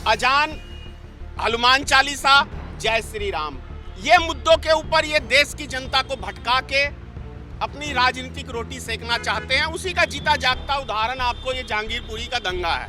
अजान, हनुमान चालीसा, जय श्री राम, ये मुद्दों के ऊपर ये देश की जनता को भटका के अपनी राजनीतिक रोटी सेकना चाहते हैं। उसी का जीता जागता उदाहरण आपको ये जहांगीरपुरी का दंगा है।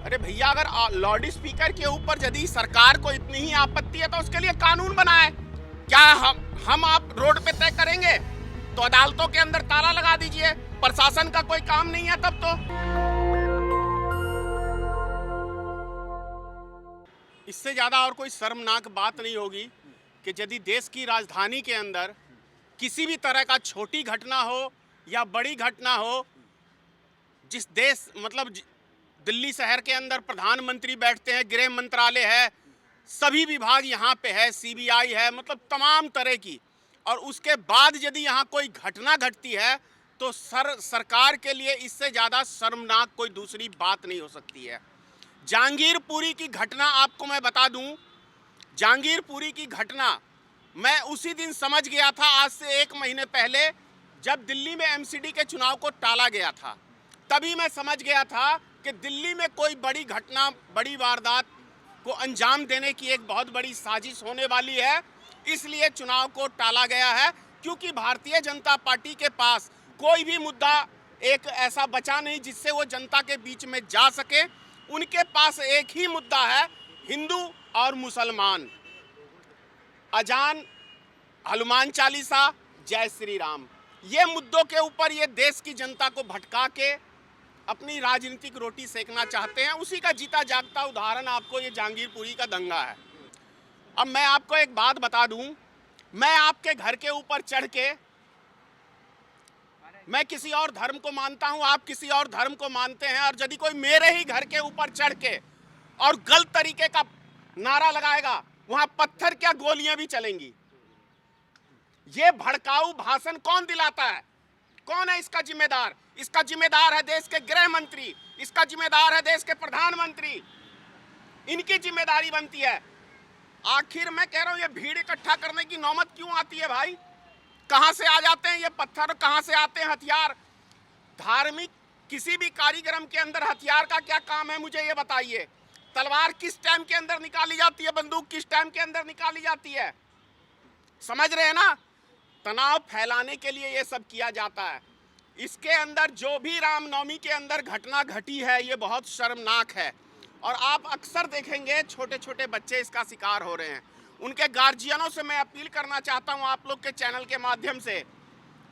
अरे भैया, अगर लाउड स्पीकर के ऊपर यदि सरकार को इतनी ही आपत्ति है तो उसके लिए कानून बनाए। क्या हम आप रोड पे तय करेंगे तो अदालतों के अंदर ताला लगा दीजिए। प्रशासन का कोई काम नहीं है तब तो। इससे ज्यादा और कोई शर्मनाक बात नहीं होगी कि यदि देश की राजधानी के अंदर किसी भी तरह का छोटी घटना हो या बड़ी घटना हो, जिस देश मतलब दिल्ली शहर के अंदर प्रधानमंत्री बैठते हैं, गृह मंत्रालय है, सभी विभाग यहाँ पे है, सीबीआई है, मतलब तमाम तरह की, और उसके बाद यदि यहाँ कोई घटना घटती है तो सरकार के लिए इससे ज़्यादा शर्मनाक कोई दूसरी बात नहीं हो सकती है। जहांगीरपुरी की घटना आपको मैं बता दूं, जहांगीरपुरी की घटना मैं उसी दिन समझ गया था, आज से 1 महीने पहले जब दिल्ली में एमसीडी के चुनाव को टाला गया था, तभी मैं समझ गया था कि दिल्ली में कोई बड़ी घटना, बड़ी वारदात को अंजाम देने की एक बहुत बड़ी साजिश होने वाली है। इसलिए चुनाव को टाला गया है, क्योंकि भारतीय जनता पार्टी के पास कोई भी मुद्दा एक ऐसा बचा नहीं जिससे वो जनता के बीच में जा सके। उनके पास एक ही मुद्दा है, हिंदू और मुसलमान। अजान, हनुमान चालीसा, जय श्री राम, ये मुद्दों के ऊपर ये देश की जनता को भटका के अपनी राजनीतिक रोटी सेकना चाहते हैं। उसी का जीता जागता उदाहरण आपको ये जहांगीरपुरी का दंगा है। अब मैं आपको एक बात बता दूं, मैं आपके घर के ऊपर चढ़ के, मैं किसी और धर्म को मानता हूं, आप किसी और धर्म को मानते हैं, और यदि कोई मेरे ही घर के ऊपर चढ़ के और गलत तरीके का नारा लगाएगा, वहां पत्थर क्या गोलियां भी चलेंगी। ये भड़काऊ भाषण कौन दिलाता है? कौन है इसका जिम्मेदार? इसका जिम्मेदार है देश के गृह मंत्री, इसका जिम्मेदार है देश के प्रधानमंत्री। इनकी जिम्मेदारी बनती है। आखिर मैं कह रहा हूं, ये भीड़ इकट्ठा करने की नौबत क्यों आती है भाई? कहां से आ जाते हैं ये पत्थर, कहां से आते हैं हथियार? धार्मिक किसी भी कार्यक्रम के अंदर हथियार का क्या काम है, मुझे ये बताइए। तलवार किस टाइम के अंदर निकाली जाती है, बंदूक किस टाइम के अंदर निकाली जाती है? समझ रहे हैं ना? तनाव फैलाने के लिए ये सब किया जाता है। इसके अंदर जो भी रामनवमी के अंदर घटना घटी है, ये बहुत शर्मनाक है। और आप अक्सर देखेंगे छोटे छोटे बच्चे इसका शिकार हो रहे हैं। उनके गार्जियनों से मैं अपील करना चाहता हूं आप लोग के चैनल के माध्यम से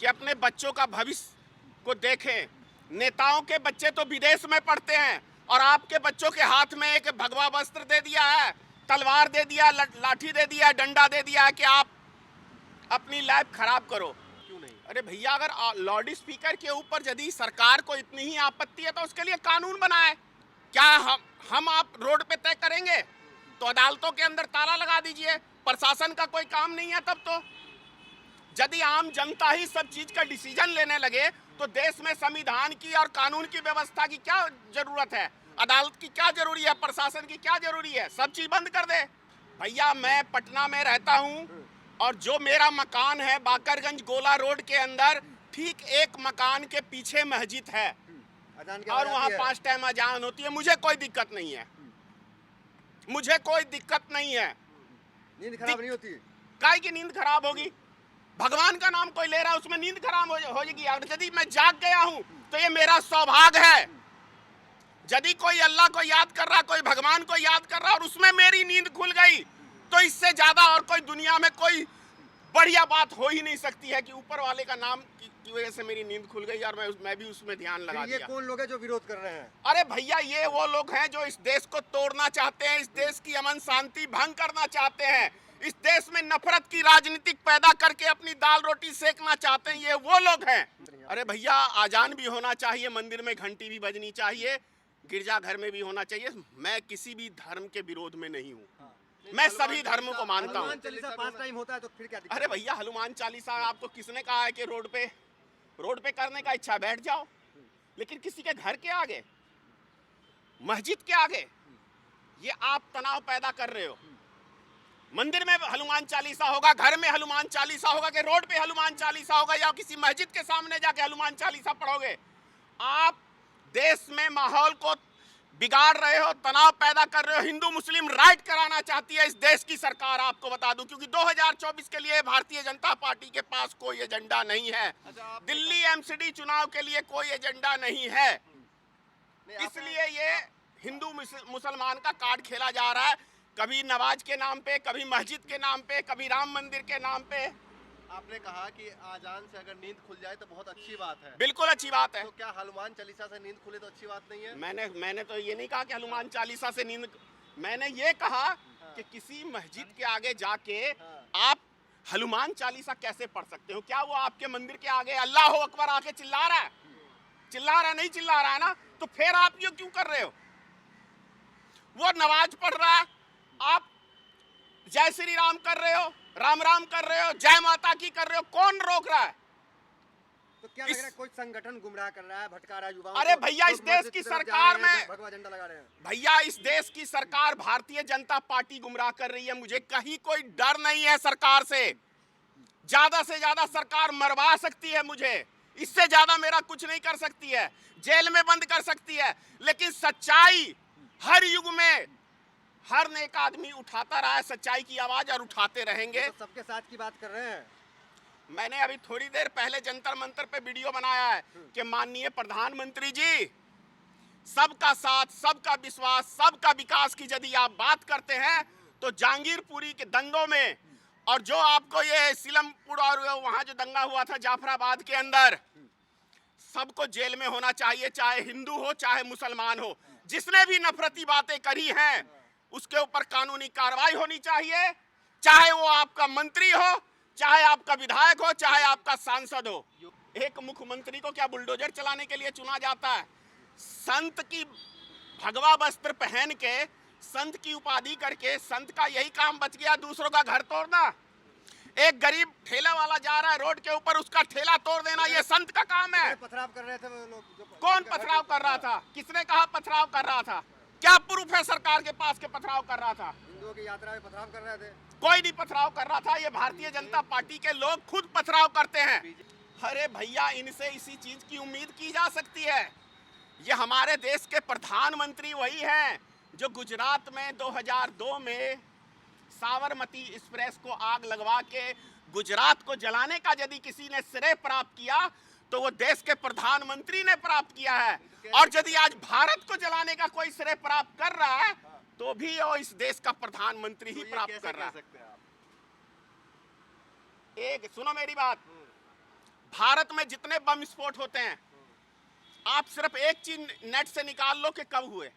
कि अपने बच्चों का भविष्य को देखें। नेताओं के बच्चे तो विदेश में पढ़ते हैं और आपके बच्चों के हाथ में एक भगवा वस्त्र दे दिया है, तलवार दे दिया, लाठी दे दिया, डंडा दे दिया है कि आप अपनी लाइफ खराब करो। क्यों नहीं? अरे भैया, अगर लाउड स्पीकर के ऊपर यदि सरकार को इतनी ही आपत्ति है तो उसके लिए कानून बनाए। क्या हम आप रोड पे तय करेंगे तो अदालतों के अंदर ताला लगा दीजिए। प्रशासन का कोई काम नहीं है तब तो। यदि आम जनता ही सब चीज का डिसीजन लेने लगे तो देश में संविधान की और कानून की व्यवस्था की क्या जरूरत है? अदालत की क्या जरूरी है? प्रशासन की क्या जरूरी है? सब चीज बंद कर दे। भैया, मैं पटना में रहता हूँ और जो मेरा मकान है बाकरगंज गोला रोड के अंदर, ठीक एक मकान के पीछे मस्जिद है और वहाँ 5 टाइम अजान होती है। मुझे कोई दिक्कत नहीं है, मुझे कोई दिक्कत नहीं है। नींद खराब नहीं होती? काय की नींद खराब होगी? भगवान का नाम कोई ले रहा है, उसमें नींद खराब होगी। और यदि मैं जाग गया हूं तो ये मेरा सौभाग्य है। यदि कोई अल्लाह को याद कर रहा, कोई भगवान को याद कर रहा और उसमें मेरी नींद खुल गई, तो इससे ज्यादा और कोई दुनिया में कोई बढ़िया बात हो ही नहीं सकती है कि ऊपर वाले का नाम की वजह से मेरी नींद खुल गई और मैं भी उसमें ध्यान लगा दिया। ये कौन लोग हैं जो विरोध कर रहे हैं? अरे भैया, ये वो लोग हैं जो इस देश को तोड़ना चाहते हैं, इस देश की अमन शांति भंग करना चाहते हैं, इस देश में नफरत की राजनीति पैदा करके अपनी दाल रोटी सेकना चाहते हैं। ये वो लोग हैं। अरे भैया, आजान भी होना चाहिए, मंदिर में घंटी भी बजनी चाहिए, गिरजाघर में भी होना चाहिए। मैं किसी भी धर्म के विरोध में नहीं हूँ, मैं सभी धर्मों को मानता हूँ। हनुमान चालीसा 5 टाइम होता है तो फिर क्या दिक्कत? अरे भैया, हनुमान चालीसा आपको किसने कहा है कि रोड पे करने का इच्छा बैठ जाओ? लेकिन किसी के घर के आगे, मस्जिद के आगे, ये आप तनाव पैदा कर रहे हो। मंदिर में हनुमान चालीसा होगा, घर में हनुमान चालीसा होगा, कि रोड पे हनुमान चालीसा होगा, या किसी मस्जिद के सामने जाके हनुमान चालीसा पढ़ोगे? आप देश में माहौल को बिगाड़ रहे हो, तनाव पैदा कर रहे हो। हिंदू मुस्लिम राइट कराना चाहती है इस देश की सरकार, आपको बता दूं, क्योंकि 2024 के लिए भारतीय जनता पार्टी के पास कोई एजेंडा नहीं है। दिल्ली एमसीडी चुनाव के लिए कोई एजेंडा नहीं है, इसलिए ये हिंदू मुसलमान का कार्ड खेला जा रहा है, कभी नमाज के नाम पे, कभी मस्जिद के नाम पे, कभी राम मंदिर के नाम पे। आपने कहा कि आजान से अगर नींद खुल जाए तो बहुत अच्छी बात है। बिल्कुल अच्छी बात है। तो क्या हनुमान चालीसा से नींद खुले तो अच्छी बात नहीं है? मैंने तो ये नहीं कहा कि हनुमान चालीसा से नींद, मैंने ये कहा कि किसी मस्जिद के आगे जाके आप हनुमान चालीसा कैसे पढ़ सकते हो? क्या वो आपके मंदिर के आगे अल्लाह अकबर आके चिल्ला रहा है? नहीं चिल्ला रहा है ना, तो फिर आप ये क्यों कर रहे हो? वो नमाज पढ़ रहा है, आप जय श्री राम कर रहे हो, राम राम कर रहे हो, जय माता की कर रहे हो, कौन रोक रहा है? तो क्या लग रहा है कोई संगठन गुमराह कर रहा है, भटका रहा है युवाओं अरे को? भैया, इस देश की सरकार में भगवा झंडा लगा रहे हैं। भैया, इस देश की सरकार भारतीय जनता पार्टी गुमराह कर रही है। मुझे कहीं कोई डर नहीं है सरकार से ज्यादा सरकार मरवा सकती है मुझे, इससे ज्यादा मेरा कुछ नहीं कर सकती है, जेल में बंद कर सकती है, लेकिन सच्चाई हर युग में हर नेक आदमी उठाता रहा है सच्चाई की आवाज, और उठाते रहेंगे। तो सबके साथ की बात कर रहे हैं। मैंने अभी थोड़ी देर पहले जंतर मंतर पे वीडियो बनाया है कि माननीय प्रधानमंत्री जी, सबका साथ, सबका विश्वास, सबका विकास की यदि आप बात करते हैं तो जहांगीरपुरी के दंगों में, और जो आपको ये सीलमपुर और वहां जो दंगा हुआ था जाफराबाद के अंदर, सबको जेल में होना चाहिए, चाहे हिंदू हो चाहे मुसलमान हो। जिसने भी नफरती बातें करी हैं उसके ऊपर कानूनी कार्रवाई होनी चाहिए, चाहे वो आपका मंत्री हो, चाहे आपका विधायक हो, चाहे आपका सांसद हो। एक मुख्यमंत्री को क्या बुलडोजर चलाने के लिए चुना जाता है? संत की भगवा वस्त्र पहन के, संत की उपाधि करके, संत का यही काम बच गया दूसरों का घर तोड़ना। एक गरीब ठेला वाला जा रहा है रोड के ऊपर, उसका ठेला तोड़ देना ये संत का काम है। पथराव कर रहे थे वो लोग। कौन पथराव कर रहा था? किसने कहा पथराव कर रहा था? क्या प्रूफ है सरकार के पास के पथराव कर रहा था? हिंदुओं की यात्रा में पथराव कर रहे थे। कोई नहीं पथराव कर रहा था, ये भारतीय जनता पार्टी के लोग खुद पथराव करते हैं। अरे भैया, इनसे इसी चीज की उम्मीद की जा सकती है। ये हमारे देश के प्रधानमंत्री वही हैं जो गुजरात में 2002 में साबरमती एक्सप्रेस को आग लगवा के गुजरात को जलाने का यदि किसी ने श्रेय प्राप्त किया तो वो देश के प्रधानमंत्री ने प्राप्त किया है। और यदि आज भारत को जलाने का कोई श्रेय प्राप्त कर रहा है तो भी वो इस देश का प्रधानमंत्री ही प्राप्त कर रहा है। एक सुनो मेरी बात, भारत में जितने बम विस्फोट होते हैं, आप सिर्फ एक चीज नेट से निकाल लो कि कब हुए,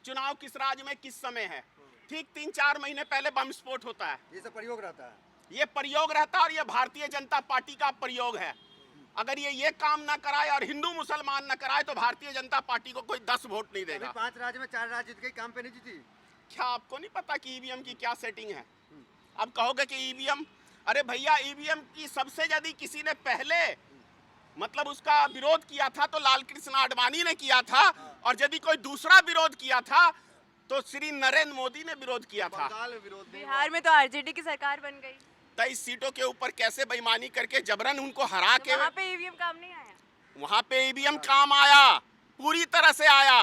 चुनाव किस राज्य में किस समय है। ठीक 3-4 महीने पहले बम विस्फोट होता है। ये सब प्रयोग रहता है, ये प्रयोग रहता है, और ये भारतीय जनता पार्टी का प्रयोग है। अगर ये काम ना कराए और हिंदू मुसलमान ना कराए तो भारतीय जनता पार्टी को कोई 10 वोट नहीं देगा। 5 राज्य में 4 राज्य जीत गई, काम पे नहीं जीती। क्या आपको नहीं पता कि ईवीएम की क्या सेटिंग है? अब कहोगे कि ईवीएम, अरे भैया, ईवीएम की सबसे ज्यादा किसी ने पहले मतलब उसका विरोध किया था तो लाल कृष्ण आडवाणी ने किया था, और यदि कोई दूसरा विरोध किया था तो श्री नरेंद्र मोदी ने विरोध किया था। बिहार में तो आरजेडी की सरकार बन गई। 23 सीटों के ऊपर कैसे बेईमानी करके जबरन उनको हरा के, वहाँ पे ईवीएम काम नहीं आया? वहां पे ईवीएम काम आया, पूरी तरह से आया।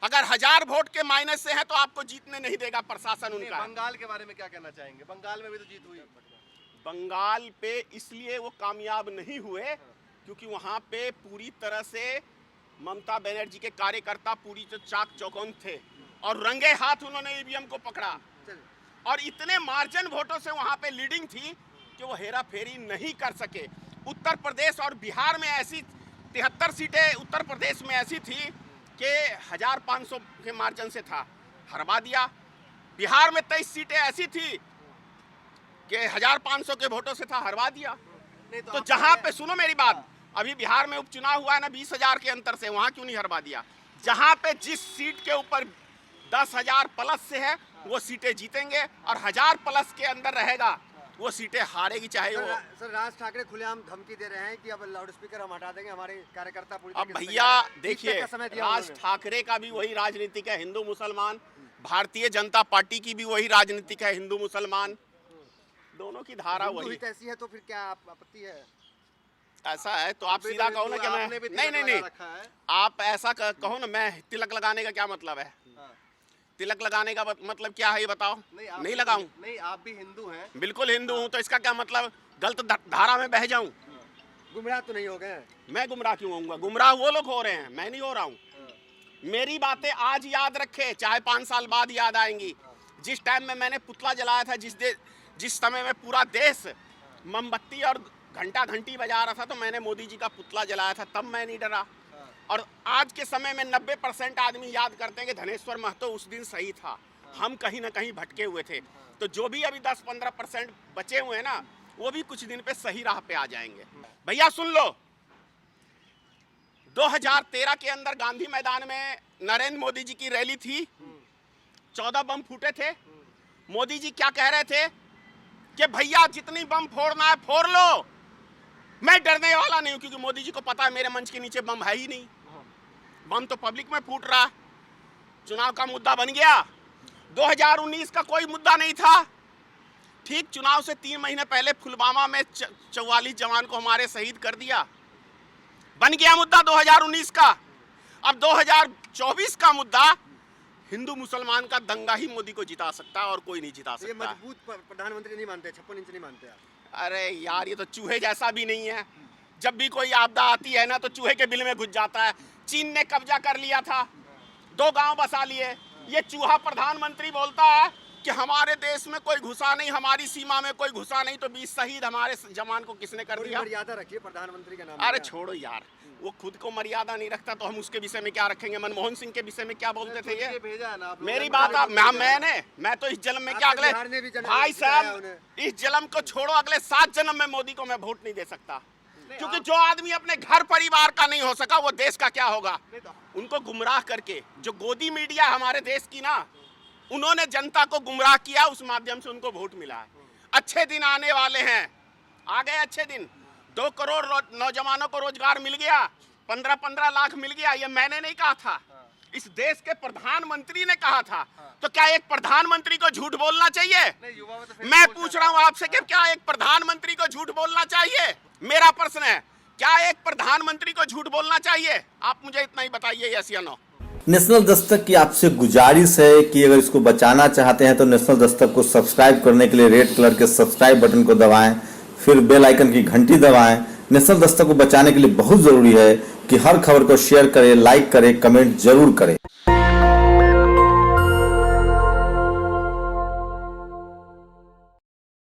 अगर 1000 वोट के माइनस से है तो आपको जीतने नहीं देगा प्रशासन उनका। बंगाल के बारे में क्या कहना चाहेंगे? बंगाल में भी तो जीत हुई। बंगाल पे इसलिए वो कामयाब नहीं हुए क्योंकि वहां पे पूरी तरह से ममता बनर्जी के कार्यकर्ता पूरी चाक चौकंद थे और रंगे हाथ उन्होंने ईवीएम को पकड़ा, और इतने मार्जिन वोटों से वहां पे लीडिंग थी कि वो हेरा फेरी नहीं कर सके। उत्तर प्रदेश और बिहार में ऐसी 73 सीटें उत्तर प्रदेश में ऐसी थी कि 1500 के मार्जिन से था, हरवा दिया। बिहार में 23 सीटें ऐसी थी कि 1500 के वोटों से था, हरवा दिया। तो जहां पे, सुनो मेरी बात, अभी बिहार में उपचुनाव हुआ है ना 20,000 के अंतर से, वहां क्यों नहीं हरवा दिया? जहां पे जिस सीट के ऊपर 10,000 प्लस से है वो सीटें जीतेंगे, और 1000 प्लस के अंदर रहेगा वो सीटें हारेगी, चाहे वो। सर, राज ठाकरे खुलेआम धमकी दे रहे हैं कि अब लाउड स्पीकर हम हटा देंगे, हमारे कार्यकर्ता पूरी अब भैया देखिए, राज ठाकरे का भी वही राजनीतिक है, हिंदू मुसलमान। भारतीय जनता पार्टी की भी वही राजनीतिक है, हिंदू मुसलमान, दोनों की धारा वही। ऐसी है तो फिर क्या आपत्ति है? ऐसा है तो आप सीधा कहो ना कि मैं आपने भी नहीं तिलक नहीं लगा नहीं रखा है। आप ऐसा कहो ना, मैं तिलक लगाने का क्या मतलब है? हाँ। तिलक लगाने का मतलब क्या है ये बताओ। आप नहीं भी- लगाऊं? नहीं, आप भी हिंदू हैं। बिल्कुल हिंदू हूँ, तो इसका क्या मतलब गलत धारा में बह जाऊं? गुमराह तो नहीं हो गए? मैं गुमराह क्यों होऊंगा? गुमराह वो लोग हो रहे हैं, मैं नहीं हो रहा हूँ। मेरी बातें आज याद रखे, चाहे 5 साल बाद याद आएंगी। जिस टाइम में मैंने पुतला जलाया था, जिस समय में पूरा देश मोमबत्ती और घंटा घंटी बजा रहा था, तो मैंने मोदी जी का पुतला जलाया था, तब मैं नहीं डरा। और आज के समय में 90% आदमी याद करते हैं कि धनेश्वर महतो उस दिन सही था, हम कहीं ना कहीं भटके हुए थे। तो जो भी अभी 10-15% बचे हुए हैं ना, वो भी कुछ दिन पे सही राह पे आ जाएंगे। भैया सुन लो, 2013 के अंदर गांधी मैदान में नरेंद्र मोदी जी की रैली थी, 14 बम फूटे थे। मोदी जी क्या कह रहे थे कि भैया जितनी बम फोड़ना है फोड़ लो, मैं डरने वाला नहीं हूं, क्योंकि मोदी जी को पता है मेरे मंच के नीचे बम है ही नहीं, बम तो पब्लिक में फूट रहा। चुनाव का मुद्दा बन गया। 2019 का कोई मुद्दा नहीं था। ठीक चुनाव से 3 महीने पहले पुलवामा में 44 जवान को हमारे शहीद कर दिया, बन गया मुद्दा 2019 का। अब 2024 का मुद्दा हिंदू मुसलमान का दंगा ही मोदी को जिता सकता है और कोई नहीं जिता ये सकता। मजबूत प्रधानमंत्री नहीं मानते, 56 इंच नहीं मानते आप? अरे यार, ये तो चूहे जैसा भी नहीं है। जब भी कोई आपदा आती है ना, तो चूहे के बिल में घुस जाता है। चीन ने कब्जा कर लिया था, 2 गांव बसा लिए। ये चूहा प्रधानमंत्री बोलता है कि हमारे देश में कोई घुसा नहीं, हमारी सीमा में कोई घुसा नहीं, तो 20 शहीद हमारे जवान को किसने कर थोड़ी दिया? मर्यादा रखिए प्रधानमंत्री का नाम। अरे छोड़ो यार, वो खुद को मर्यादा नहीं रखता, तो हम उसके विषय में क्या रखेंगे? मनमोहन सिंह के विषय में क्या बोलते थे ये? भेजा है ना आप लोगों मेरी ने। बात आप मैं तो इस जन्म में क्या, आपके अगले बिहार ने भी जन्म भाई जिताया साहब, उन्हें। इस जन्म को छोड़ो, अगले 7 जन्म में मोदी को मैं वोट नहीं दे सकता, क्योंकि जो आदमी अपने घर परिवार का नहीं हो सका, वो देश का क्या होगा? उनको गुमराह करके, जो गोदी मीडिया हमारे देश की ना, उन्होंने जनता को गुमराह किया, उस माध्यम से उनको वोट मिला है। अच्छे दिन आने वाले हैं, आ गए अच्छे दिन। 2 करोड़ नौजवानों को रोजगार मिल गया, 15-15 लाख मिल गया। ये मैंने नहीं कहा था, इस देश के प्रधानमंत्री ने कहा था। तो क्या एक प्रधानमंत्री को झूठ बोलना चाहिए? युवा में तो फिर मैं बोल पूछ सकता रहा हूँ आपसे कि क्या एक प्रधानमंत्री को झूठ बोलना चाहिए? मेरा प्रश्न है, क्या एक प्रधानमंत्री को झूठ बोलना चाहिए? आप मुझे इतना ही बताइए, यस या नो। नेशनल दस्तक की आपसे गुजारिश है कि अगर इसको बचाना चाहते हैं तो नेशनल दस्तक को सब्सक्राइब करने के लिए रेड कलर के सब्सक्राइब बटन को दबाएं, फिर बेल आइकन की घंटी दबाएं। नेशनल दस्तक को बचाने के लिए बहुत जरूरी है कि हर खबर को शेयर करें, लाइक करें, कमेंट जरूर करें।